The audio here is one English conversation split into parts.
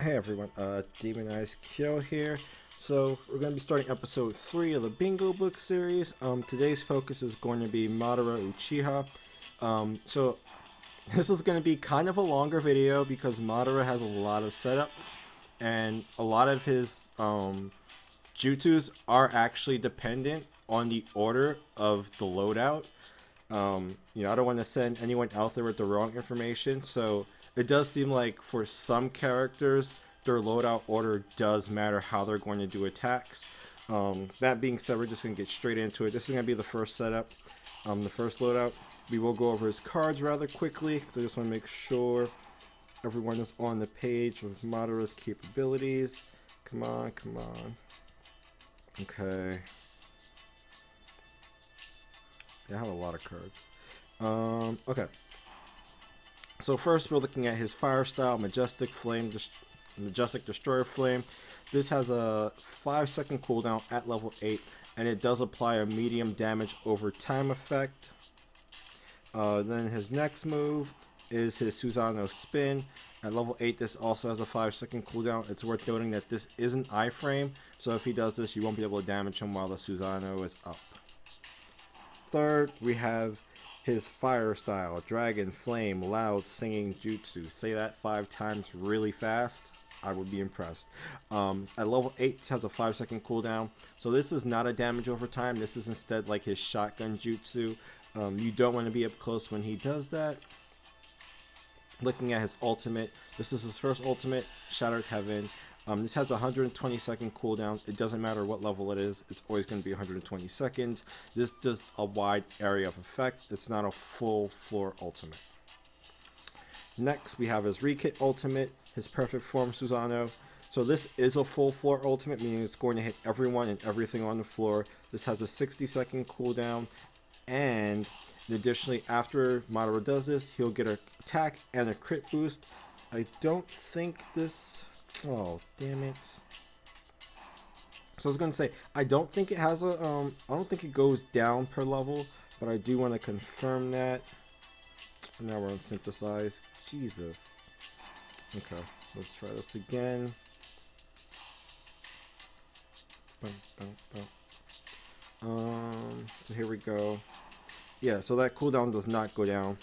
Hey everyone, Demonized Kyo here. So we're going to be starting episode 3 of the Bingo Book series. Today's focus is going to be Madara Uchiha. So this is going to be kind of a longer video because Madara has a lot of setups and a lot of his jutsus are actually dependent on the order of the loadout. I don't want to send anyone out there with the wrong information, so it does seem like for some characters, their loadout order does matter how they're going to do attacks. That being said, we're just going to get straight into it. This is going to be the first setup, the first loadout. We will go over his cards rather quickly, because I just want to make sure everyone is on the page with Madara's capabilities. Come on, come on. Okay. Yeah, I have a lot of cards. Okay. So first we're looking at his fire style, Majestic Destroyer Flame. This has a 5-second cooldown at level 8, and it does apply a medium damage over time effect. Then his next move is his Susanoo Spin. At level 8, this also has a 5-second cooldown. It's worth noting that this is an iframe, so if he does this, you won't be able to damage him while the Susanoo is up. Third, we have his fire style, Dragon Flame Loud Singing Jutsu. Say that 5 times really fast, I would be impressed. At level 8, this has a 5-second cooldown, so this is not a damage over time. This is instead like his shotgun jutsu. You don't want to be up close when he does that. Looking at his ultimate, this is his first ultimate, Shattered Heaven. This has a 120-second cooldown. It doesn't matter what level it is. It's always going to be 120 seconds. This does a wide area of effect. It's not a full floor ultimate. Next, we have his Rekit ultimate, his Perfect Form Susanoo. So this is a full floor ultimate, meaning it's going to hit everyone and everything on the floor. This has a 60-second cooldown, and additionally, after Madara does this, he'll get an attack and a crit boost. I don't think this... Oh, damn it. So I was going to say, I don't think it has a, I don't think it goes down per level, but I do want to confirm that. Now we're on synthesize. Jesus. Okay, let's try this again. So here we go. Yeah, so that cooldown does not go down.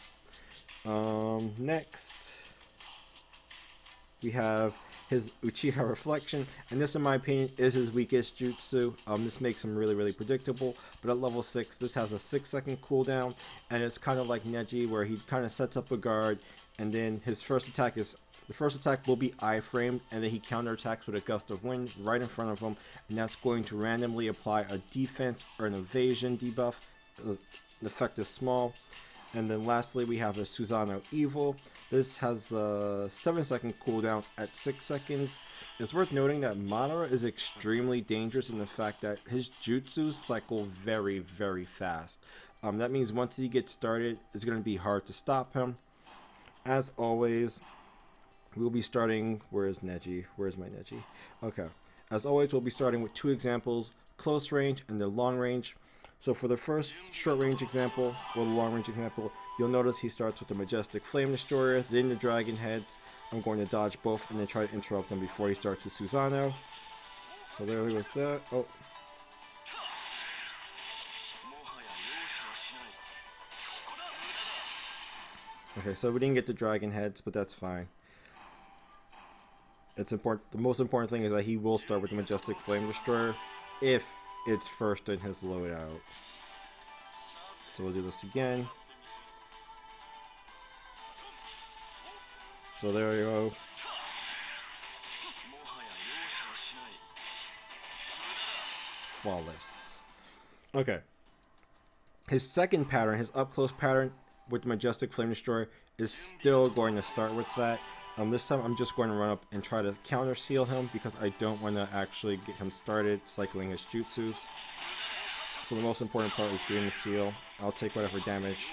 Next, we have his Uchiha Reflection, and this in my opinion is his weakest jutsu. This makes him really predictable, but at level 6 this has a 6-second cooldown, and it's kind of like NxB where he kind of sets up a guard, and then his first attack will be iframed, and then he counterattacks with a gust of wind right in front of him, and that's going to randomly apply a defense or an evasion debuff. The effect is small. And then lastly, we have a Susanoo Evil. This has a 7-second cooldown at 6 seconds. It's worth noting that Madara is extremely dangerous in the fact that his jutsus cycle very fast. That means once he gets started, it's going to be hard to stop him. As always, we'll be starting... Where is NxB? Where's my NxB? Okay. As always, we'll be starting with 2 examples, close range and then long range. So for the first short range example, or the long range example, you'll notice he starts with the Majestic Flame Destroyer, then the Dragon Heads. I'm going to dodge both and then try to interrupt them before he starts his Susanoo. So there goes that. Oh. Okay, so we didn't get the Dragon Heads, but that's fine. It's important. The most important thing is that he will start with the Majestic Flame Destroyer if it's first in his loadout. So we'll do this again. So there we go. Flawless. Okay. His second pattern, his up close pattern with the Majestic Flame Destroyer, is still going to start with that. This time I'm just going to run up and try to counter seal him because I don't want to actually get him started cycling his jutsus. So the most important part is getting the seal. I'll take whatever damage,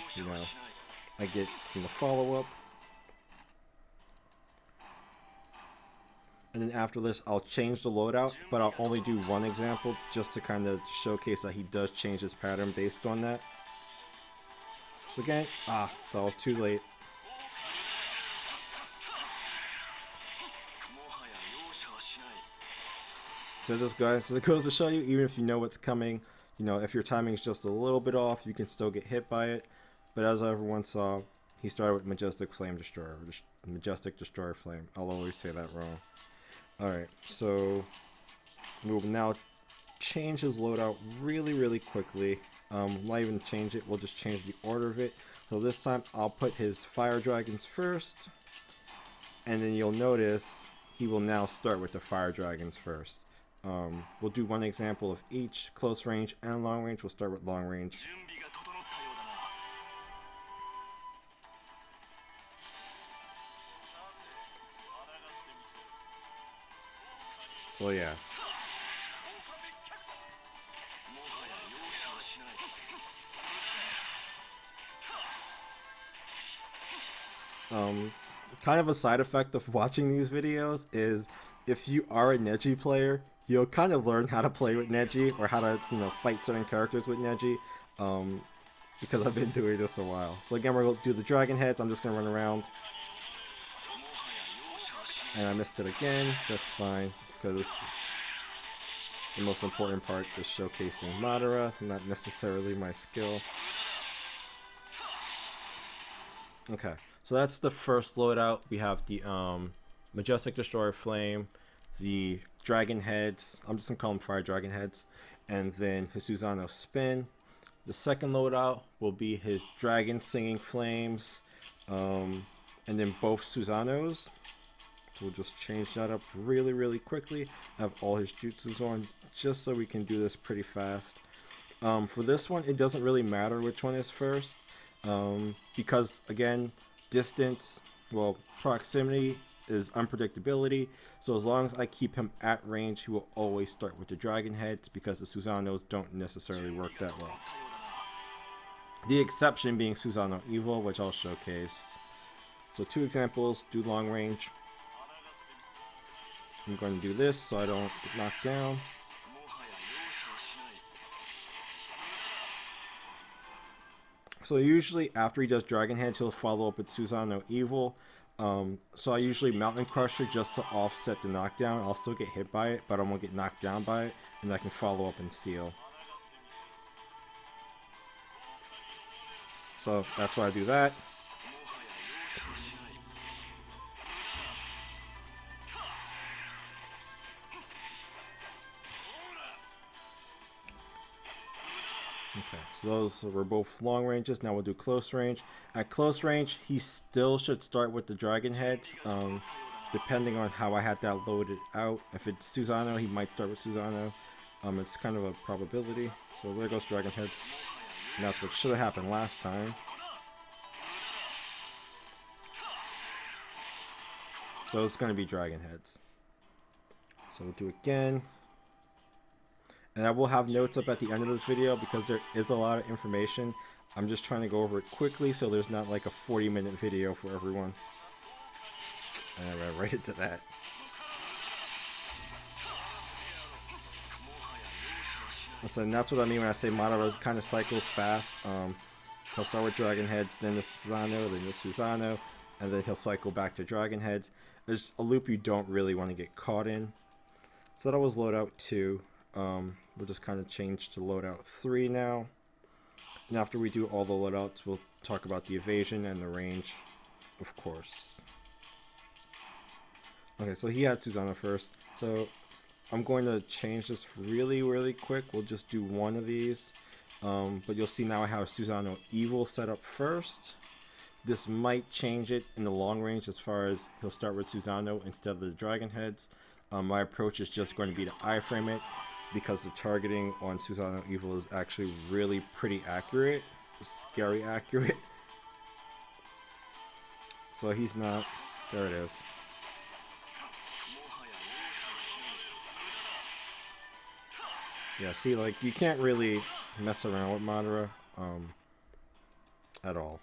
I get from the follow-up. And then after this, I'll change the loadout, but I'll only do one example just to kind of showcase that he does change his pattern based on that. So again, so I was too late. So just guys, so it goes to show you, even if you know what's coming, you know, if your timing is just a little bit off, you can still get hit by it. But as everyone saw, he started with Majestic Flame Destroyer, Majestic Destroyer Flame. I'll always say that wrong. Alright, so we'll now change his loadout really quickly. Not even change it, we'll just change the order of it. So this time I'll put his Fire Dragons first, and then you'll notice he will now start with the Fire Dragons first. We'll do one example of each, close range and long range. We'll start with long range. So yeah. Kind of a side effect of watching these videos is if you are a NxB player, you'll kind of learn how to play with NxB or how to, you know, fight certain characters with NxB, because I've been doing this a while. So again, we're going to do the dragon heads. I'm just going to run around. And I missed it again. That's fine, because the most important part is showcasing Madara, not necessarily my skill. Okay, so that's the first loadout. We have the Majestic Destroyer Flame, the Dragon Heads, I'm just going to call them Fire Dragon Heads, and then his Susanoo Spin. The second loadout will be his Dragon Singing Flames, and then both Susanoos. So we'll just change that up really quickly. Have all his jutsus on, just so we can do this pretty fast. For this one, it doesn't really matter which one is first, because again, distance, well, proximity is unpredictability. So as long as I keep him at range, he will always start with the dragon heads, because the Susanoos don't necessarily work that well. The exception being Susanoo Evil, which I'll showcase. So 2 examples, do long range. I'm going to do this so I don't get knocked down. So usually after he does Dragon Heads, he'll follow up with Susanoo Evil. So I usually Mountain Crusher just to offset the knockdown. I'll still get hit by it, but I won't get knocked down by it, and I can follow up and seal. So that's why I do that. Okay, so those were both long ranges. Now we'll do close range. At close range, he still should start with the dragon heads, depending on how I had that loaded out. If it's Susanoo, he might start with Susanoo. It's kind of a probability. So there goes dragon heads. And that's what should have happened last time. So it's going to be dragon heads. So we'll do it again. And I will have notes up at the end of this video because there is a lot of information. I'm just trying to go over it quickly so there's not like a 40-minute video for everyone. And I ran right into that. So that's what I mean when I say Madara kind of cycles fast. He'll start with dragon heads, then the Susanoo, then the Susanoo, and then he'll cycle back to dragon heads. There's a loop you don't really want to get caught in. So that was loadout 2. We'll just kind of change to loadout 3 now. And after we do all the loadouts, we'll talk about the evasion and the range, of course. Okay, so he had Susana first. So I'm going to change this really quick. We'll just do one of these. But you'll see now I have Susanoo Evil set up first. This might change it in the long range as far as he'll start with Susanoo instead of the dragon heads. My approach is just going to be to iframe it, because the targeting on Susanoo Evil is actually really pretty accurate. Scary accurate. So he's not. There it is. Yeah, see, like, you can't really mess around with Madara at all.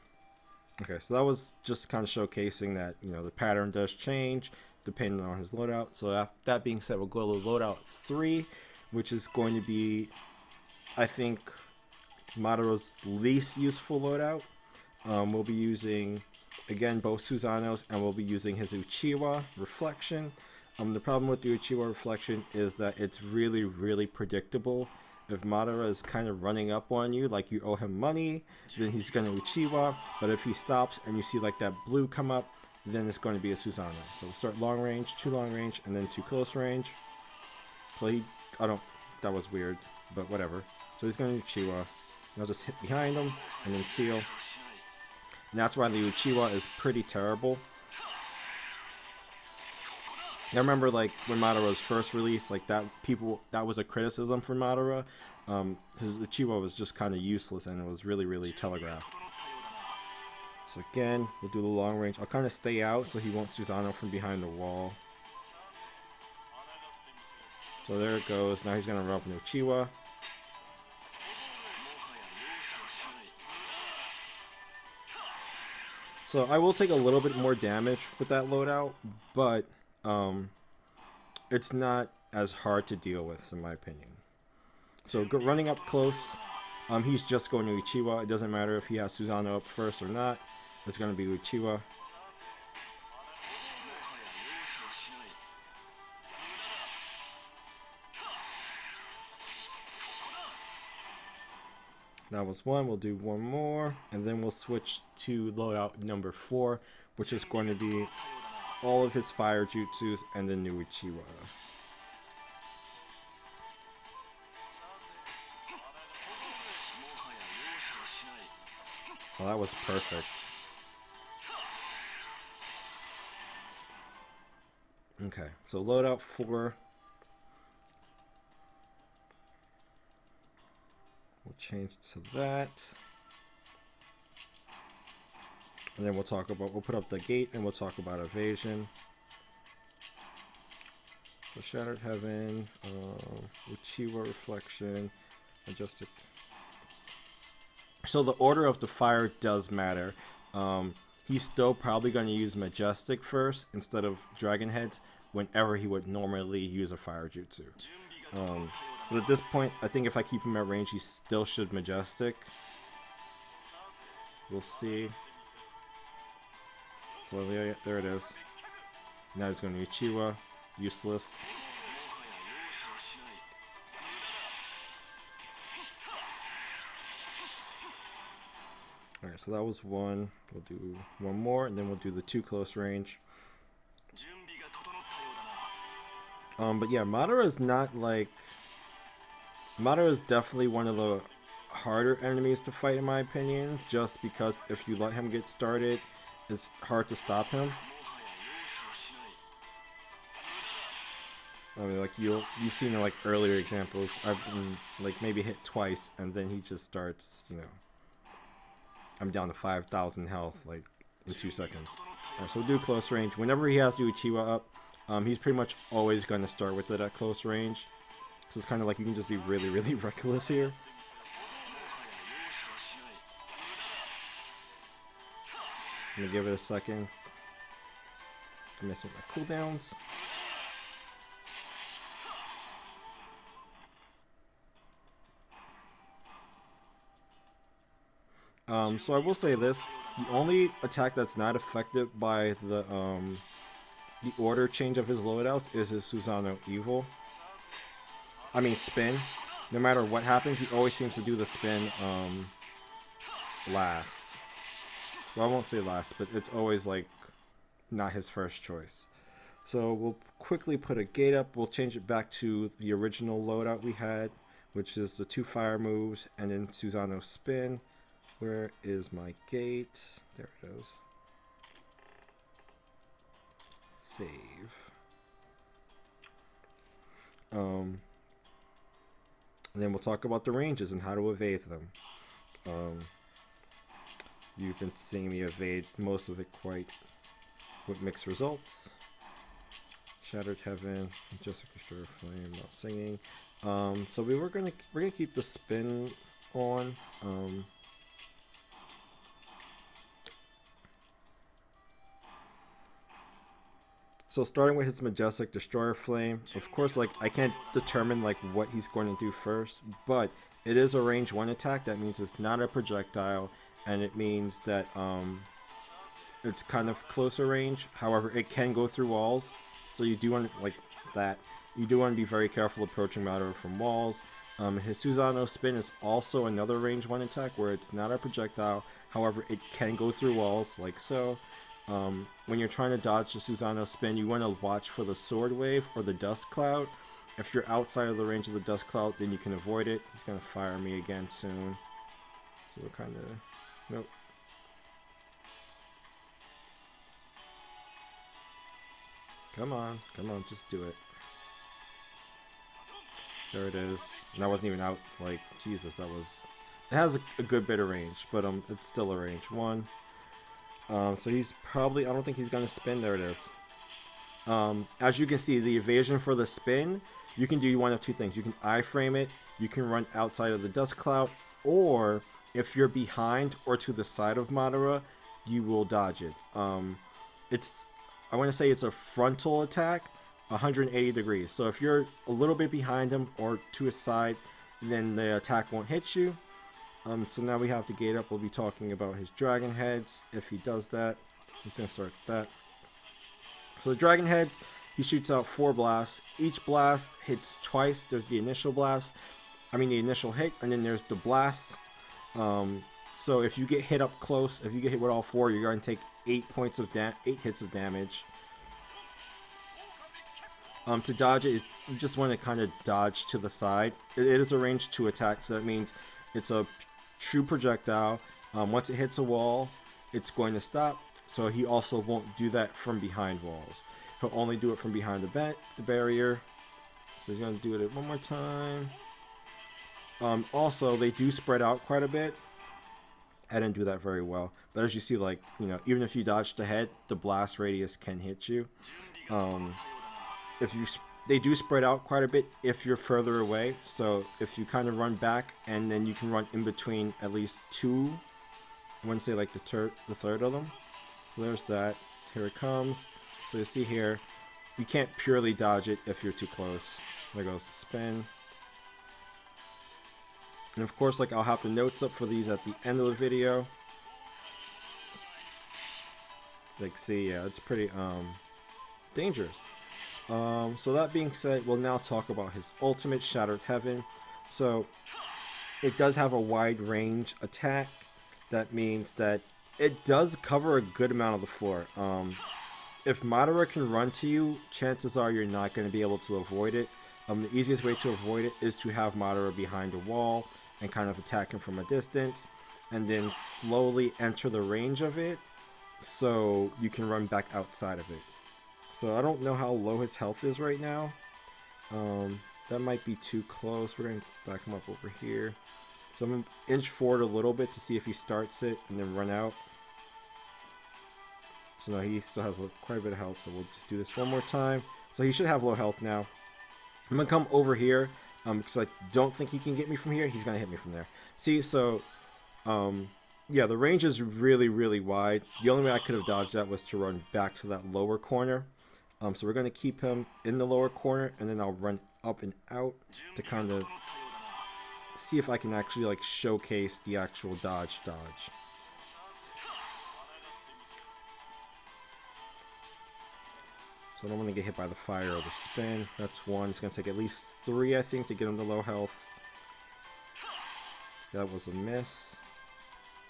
Okay, so that was just kind of showcasing that, you know, the pattern does change depending on his loadout. So that being said, we'll go to loadout 3, which is going to be, I think, Madara's least useful loadout. We'll be using, again, both Susanoos, and we'll be using his Uchiha Reflection. The problem with the Uchiha reflection is that it's really, really predictable. If Madara is kind of running up on you, like you owe him money, then he's going to Uchiha. But if he stops and you see like that blue come up, then it's going to be a Susana. So we'll start long range, 2 long range, and then 2 close range. So that was weird, but whatever. So he's going to Uchiha. And I'll just hit behind him and then seal. And that's why the Uchiha is pretty terrible. I remember like when Madara was first released, like that was a criticism for Madara. His Uchiha was just kind of useless and it was really, really telegraphed. So again, we'll do the long range. I'll kind of stay out so he won't Susanoo from behind the wall. So there it goes. Now he's going to run up an Uchiha. So I will take a little bit more damage with that loadout, but it's not as hard to deal with, in my opinion. So running up close, he's just going to Uchiha. It doesn't matter if he has Susanoo up first or not. It's going to be Uchiha. That was one. We'll do one more, and then we'll switch to loadout number 4, which is going to be all of his fire jutsus and the new Uchiha. Well, that was perfect. Okay, so loadout 4. We'll change to that. And then we'll put up the gate and we'll talk about evasion. So Shattered Heaven, Uchiha Reflection, Majestic. So the order of the fire does matter. He's still probably going to use Majestic first instead of Dragon Heads whenever he would normally use a fire jutsu. But at this point, I think if I keep him at range, he still should Majestic. We'll see. So yeah, there it is. Now he's going to Uchiha. Useless. Alright, so that was one. We'll do one more, and then we'll do the 2 close range. But yeah, Madara is not like... Madara is definitely one of the harder enemies to fight, in my opinion, just because if you let him get started, it's hard to stop him. I mean, like you've seen like earlier examples. I've been like maybe hit twice, and then he just starts, you know. I'm down to 5,000 health like in 2 seconds. Alright, so we'll do close range. Whenever he has the Uchiha up, he's pretty much always going to start with it at close range. So it's kind of like you can just be really, really reckless here. I'm gonna give it a second to mess with my cooldowns. So I will say this: the only attack that's not affected by the order change of his loadouts is his Susanoo Spin. No matter what happens, he always seems to do the spin last. Well, I won't say last, but it's always like not his first choice. So we'll quickly put a gate up. We'll change it back to the original loadout we had, which is the 2 fire moves and then Susanoo Spin. Where is my gate? There it is. Save. And then we'll talk about the ranges and how to evade them. You've been seeing me evade most of it quite with mixed results. Shattered Heaven, Majestic Destroyer Flame, not singing. So we're gonna keep the spin on. So starting with his Majestic Destroyer Flame, of course, like I can't determine like what he's going to do first, but it is a range 1 attack. That means it's not a projectile, and it means that it's kind of closer range. However, it can go through walls. So you do want like that. You do want to be very careful approaching Madara from walls. His Susanoo Spin is also another range 1 attack where it's not a projectile. However, it can go through walls like so. When you're trying to dodge the Susanoo Spin, you want to watch for the sword wave or the dust cloud. If you're outside of the range of the dust cloud, then you can avoid it. He's going to fire me again soon. So we're kind of... Nope. Come on, just do it. There it is. And that wasn't even out, like, Jesus, that was... It has a good bit of range, but it's still a range 1. So he's probably... I don't think he's going to spin. There it is. As you can see, the evasion for the spin, you can do one of two things. You can iframe it, you can run outside of the dust cloud, or if you're behind or to the side of Madara, you will dodge it. I want to say it's a frontal attack, 180 degrees. So if you're a little bit behind him or to his side, then the attack won't hit you. So now we have to gate up. We'll be talking about his dragon heads. If he does that, he's going to start that. So the dragon heads, he shoots out 4 blasts. Each blast hits twice. There's the initial blast, the initial hit, and then there's the blast. So if you get hit up close, if you get hit with all 4, you're going to take 8 hits of damage. To dodge it, you just want to kind of dodge to the side. It is a range 2 attack, so that means it's a true projectile. Once it hits a wall, it's going to stop. So he also won't do that from behind walls. He'll only do it from behind the barrier. So he's going to do it one more time. Also, they do spread out quite a bit. I didn't do that very well. But as you see, like, even if you dodge the head, the blast radius can hit you. They do spread out quite a bit if you're further away. So if you kind of run back, and then you can run in between at least 2. I want to say like the third of them. So there's that. Here it comes. So you see here, you can't purely dodge it if you're too close. There goes the spin. And of course, like, I'll have the notes up for these at the end of the video. Like, see, yeah, it's pretty dangerous. So that being said, we'll now talk about his ultimate, Shattered Heaven. So it does have a wide range attack. That means that it does cover a good amount of the floor. If Madara can run to you, chances are you're not going to be able to avoid it. The easiest way to avoid it is to have Madara behind a wall and kind of attack him from a distance, and then slowly enter the range of it so you can run back outside of it. So I don't know how low his health is right now. That might be too close. We're going to back him up over here. So I'm going to inch forward a little bit to see if he starts it and then run out. So now he still has quite a bit of health, so we'll just do this one more time. So he should have low health now. I'm going to come over here because I don't think he can get me from here. He's going to hit me from there. See, so yeah, the range is really, really wide. The only way I could have dodged that was to run back to that lower corner. So we're going to keep him in the lower corner, and then I'll run up and out to kind of see if I can actually like showcase the actual dodge. So I don't want to get hit by the fire or the spin. That's one. It's going to take at least 3, I think, to get him to low health. That was a miss.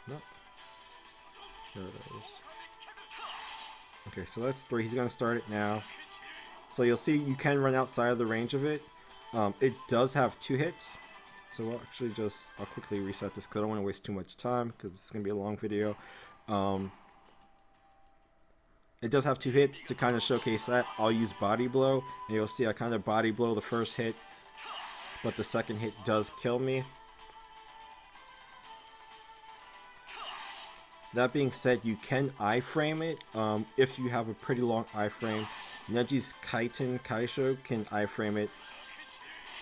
Nope. There it is. Okay, so that's 3. He's going to start it now. So you'll see you can run outside of the range of it. It does have 2 hits. So we'll actually I'll quickly reset this because I don't want to waste too much time because it's going to be a long video. It does have 2 hits to kind of showcase that. I'll use Body Blow, and you'll see I kind of Body Blow the first hit, but the second hit does kill me. That being said, you can iframe it if you have a pretty long iframe. Neji's Kaiten Kaisho can iframe it.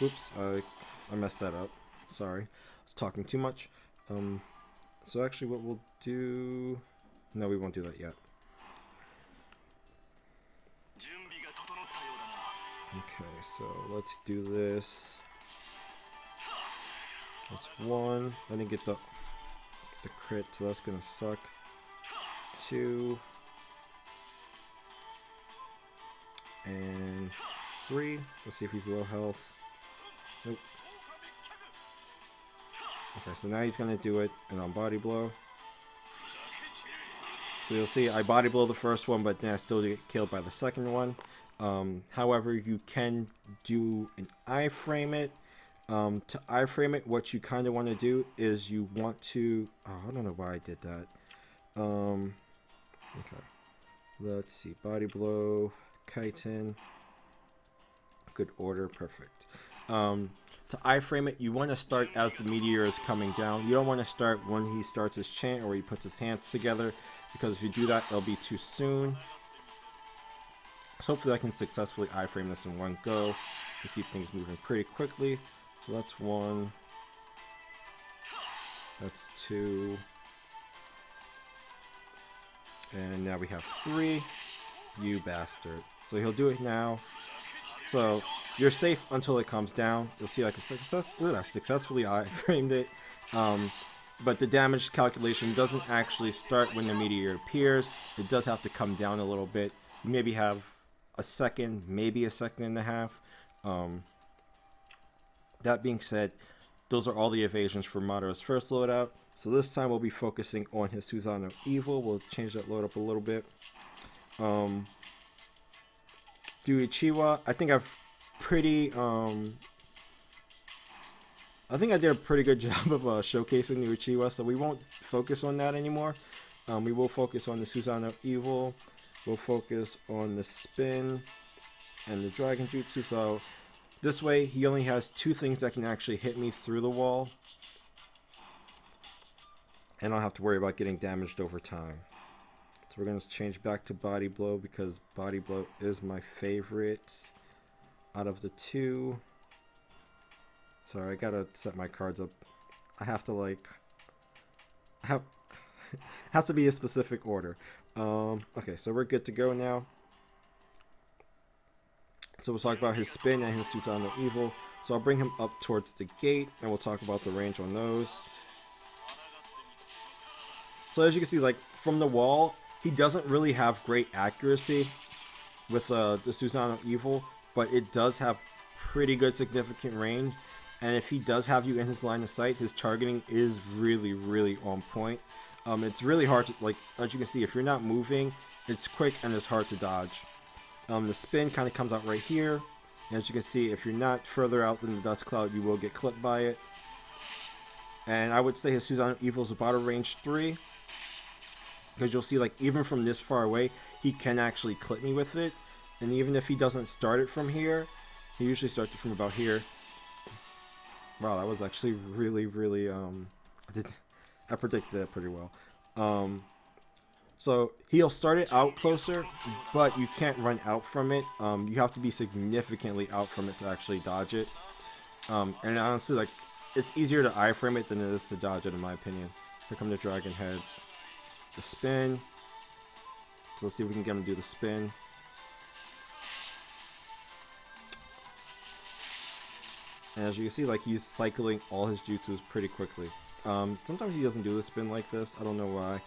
Oops, I messed that up. Sorry, I was talking too much. So actually what we'll do... No, we won't do that yet. Okay, so let's do this. That's 1. I didn't get the crit, so that's gonna suck. 2. and 3. Let's see if he's low health. Nope. Okay, so now he's going to do it and on body blow. So you'll see I body blow the first one, but then I still get killed by the second one. However, you can do an iframe it. To iframe it, what you kind of want to do is you want to... Oh, I don't know why I did that. Okay. Let's see. Body blow, chitin. Good order. Perfect. To iframe it, you want to start as the meteor is coming down. You don't want to start when he starts his chant or he puts his hands together, because if you do that, it'll be too soon. So hopefully I can successfully iframe this in one go to keep things moving pretty quickly. So that's 1. That's 2. And now we have 3. You bastard. So he'll do it now. So you're safe until it comes down. You'll see like a successfully iframed it. But the damage calculation doesn't actually start when the meteor appears. It does have to come down a little bit. You maybe have a second, maybe a second and a half. That being said, those are all the evasions for Madara's first loadout. So this time we'll be focusing on his Susanoo Evil. We'll change that load up a little bit. Do Uchiha, I think I think I did a pretty good job of showcasing the Uchiha, so we won't focus on that anymore. We will focus on the Susanoo Evil. We'll focus on the Spin and the Dragon Jutsu. So this way, he only has 2 things that can actually hit me through the wall. And I don't have to worry about getting damaged over time. So we're going to change back to body blow, because body blow is my favorite out of the 2. Sorry, I gotta set my cards up. I have to has to be a specific order. Okay, so we're good to go now. So we'll talk about his Spin and his Susanoo Evil. So I'll bring him up towards the gate, and we'll talk about the range on those. So as you can see, like from the wall, he doesn't really have great accuracy with the Susanoo Evil, but it does have pretty good significant range. And if he does have you in his line of sight, his targeting is really, really on point. It's really hard to, like, as you can see, if you're not moving, it's quick and it's hard to dodge. The Spin kind of comes out right here. And as you can see, if you're not further out than the dust cloud, you will get clipped by it. And I would say his Susanoo Evil is about a range 3. Because you'll see, like, even from this far away, he can actually clip me with it. And even if he doesn't start it from here, he usually starts it from about here. Wow, that was actually really, really, I predicted that pretty well. So he'll start it out closer, but you can't run out from it. You have to be significantly out from it to actually dodge it. And honestly, like, it's easier to iframe it than it is to dodge it, in my opinion. Here come the dragon heads. The Spin. So let's see if we can get him to do the Spin. And as you can see, like, he's cycling all his jutsus pretty quickly. Sometimes he doesn't do the Spin like this. I don't know why.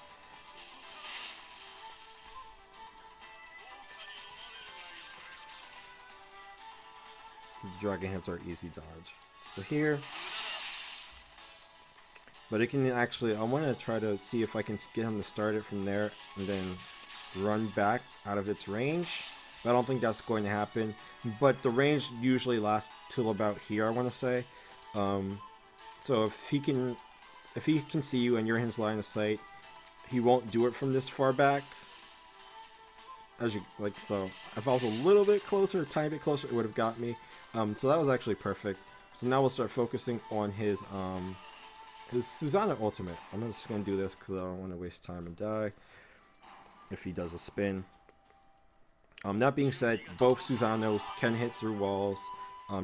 The dragon heads are easy dodge. So here. But it can actually, I want to try to see if I can get him to start it from there and then run back out of its range. But I don't think that's going to happen. But the range usually lasts till about here, I want to say. So if he can see you and you're in his line of sight, he won't do it from this far back. As you like, so if I was a little bit closer, a tiny bit closer, it would have got me. So that was actually perfect. So now we'll start focusing on his Susana ultimate. I'm just gonna do this because I don't want to waste time and die. If he does a Spin. That being said, both Susanoos can hit through walls.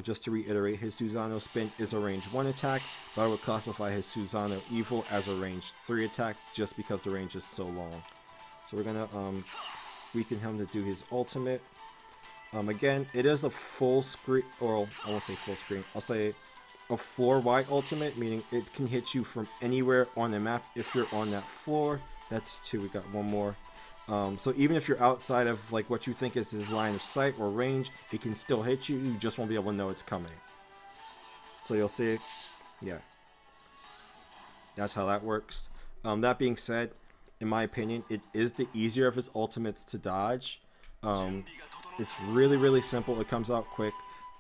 Just to reiterate, his Susanoo Spin is a range 1 attack, but I would classify his Susanoo Evil as a range 3 attack just because the range is so long. So we're gonna weaken him to do his ultimate. Again, it is a full screen, or I won't say full screen, I'll say a floor-wide ultimate, meaning it can hit you from anywhere on the map if you're on that floor. That's 2, we got 1 more. So even if you're outside of like what you think is his line of sight or range, it can still hit you. You just won't be able to know it's coming. So you'll see, yeah, that's how that works. That being said, in my opinion, it is the easier of his ultimates to dodge. It's really, really simple. It comes out quick.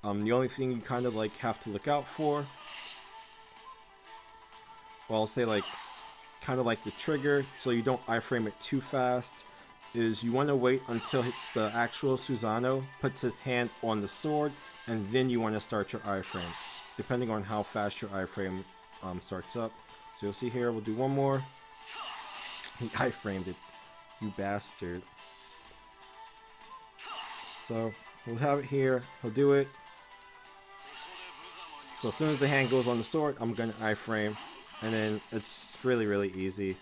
The only thing you kind of like have to look out for, well, I'll say like kind of like the trigger, so you don't iframe it too fast, is you want to wait until the actual Susanoo puts his hand on the sword, and then you want to start your iframe, depending on how fast your iframe starts up. So you'll see here, we'll do one more. He iframed it, you bastard. So we'll have it here, he'll do it. So as soon as the hand goes on the sword, I'm going to iframe, and then it's really, really easy.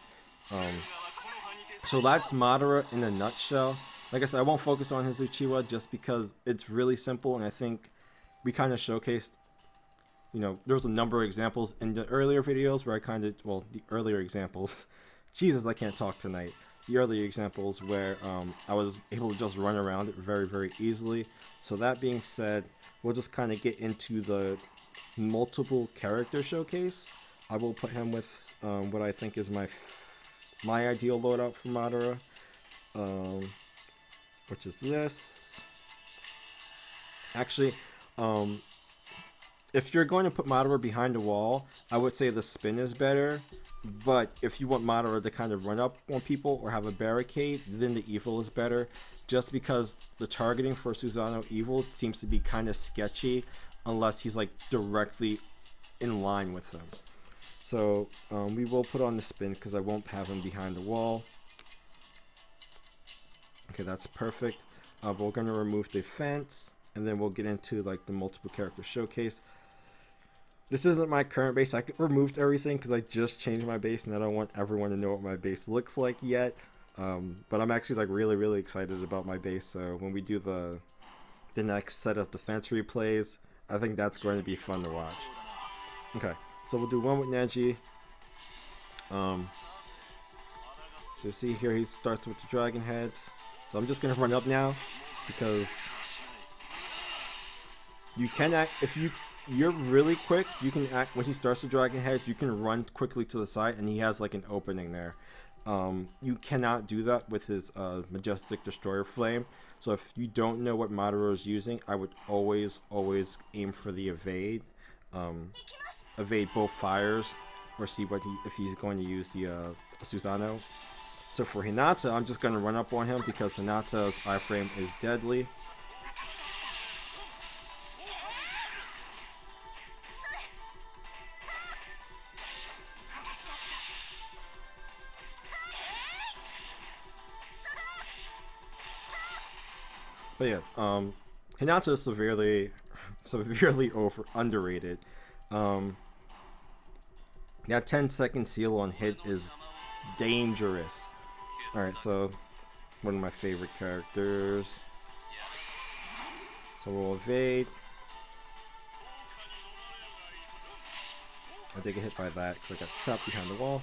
So that's Madara in a nutshell. Like I said, I won't focus on his Uchiha just because it's really simple, and I think we kind of showcased, you know, there was a number of examples in the earlier videos where I kind of, well, the earlier examples, Jesus, I can't talk tonight. The earlier examples where I was able to just run around it very, very easily. So that being said, we'll just kind of get into the multiple character showcase. I will put him with what I think is my ideal loadout for Madara, which is this. Actually, if you're going to put Madara behind the wall, I would say the spin is better. But if you want Madara to kind of run up on people or have a barricade, then the evil is better. Just because the targeting for Susanoo evil seems to be kind of sketchy unless he's like directly in line with them. So we will put on the spin because I won't have him behind the wall. Okay, that's perfect. We're going to remove the fence, and then we'll get into like the multiple character showcase. This isn't my current base. I removed everything because I just changed my base, and I don't want everyone to know what my base looks like yet. But I'm actually like really, really excited about my base. So when we do the next set of defense replays, I think that's going to be fun to watch. Okay. So we'll do one with Neji. So you see here he starts with the dragon heads. So I'm just gonna run up now because you can act if you're really quick. You can act when he starts the dragon heads. You can run quickly to the side, and he has like an opening there. You cannot do that with his majestic destroyer flame. So if you don't know what Madara is using, I would always aim for the evade. Evade both fires, or see what if he's going to use the Susanoo. So for Hinata, I'm just going to run up on him because Hinata's iframe is deadly. But yeah, Hinata is severely underrated. That 10-second seal on hit is dangerous. Alright, so one of my favorite characters. So we'll evade. I did get hit by that because I got trapped behind the wall.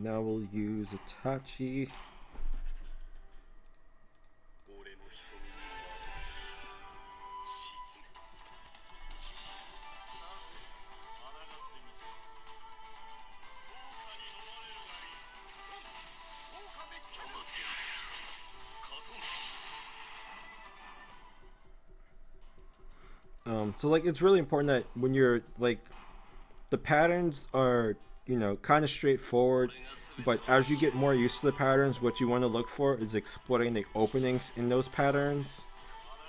Now we'll use Itachi. So like it's really important that when you're like the patterns are, you know, kind of straightforward, but as you get more used to the patterns, what you want to look for is exploiting the openings in those patterns.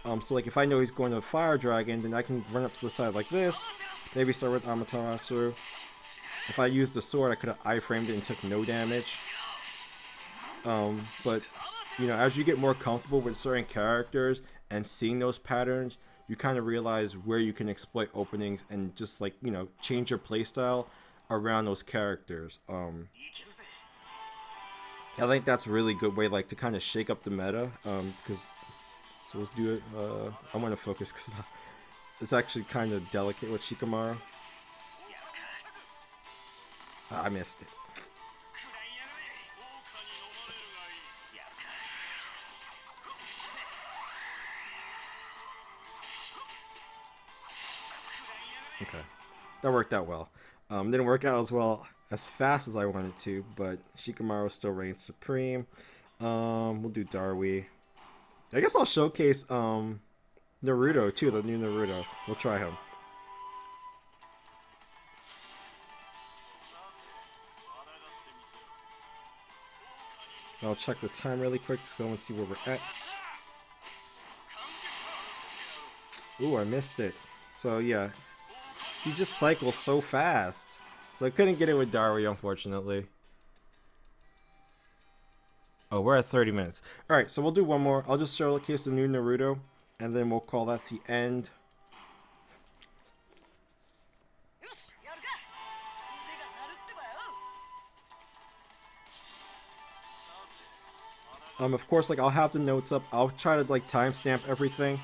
So like if I know he's going to fire dragon, then I can run up to the side like this, maybe start with Amaterasu. If I used the sword, I could have iframed it and took no damage. But you know, as you get more comfortable with certain characters and seeing those patterns, you kind of realize where you can exploit openings and just like, you know, change your playstyle around those characters. I think that's a really good way like to kind of shake up the meta, because so let's do it. I want to focus because it's actually kind of delicate with Shikamaru. I missed it. Okay, that worked out well. Didn't work out as well as fast as I wanted to, but Shikamaru still reigns supreme. We'll do Darui. I guess I'll showcase Naruto too, the new Naruto. We'll try him. I'll check the time really quick to go and see where we're at. Ooh, I missed it. So yeah, he just cycles so fast. So I couldn't get it with Darui, unfortunately. Oh, we're at 30 minutes. Alright, so we'll do one more. I'll just showcase the new Naruto, and then we'll call that the end. Of course, like, I'll have the notes up. I'll try to, like, timestamp everything.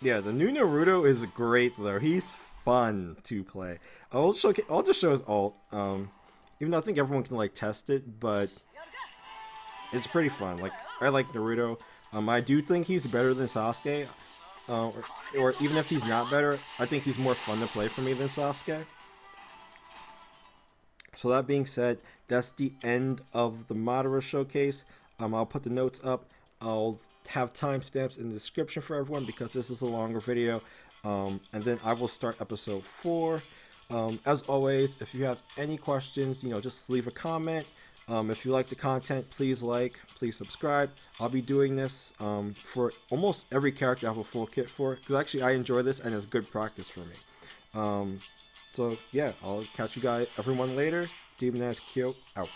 Yeah, the new Naruto is great though. He's fun to play. I'll just show his ult. Even though I think everyone can like test it, but it's pretty fun. Like I like Naruto. I do think he's better than Sasuke. Or even if he's not better, I think he's more fun to play for me than Sasuke. So that being said, that's the end of the Madara showcase. I'll put the notes up. I'll have timestamps in the description for everyone because this is a longer video. And then I will start episode 4. As always, if you have any questions, just leave a comment. If you like the content, please please subscribe. I'll be doing this for almost every character I have a full kit for, because actually I enjoy this and it's good practice for me. So yeah, I'll catch you guys, everyone later. Demon Kyo out.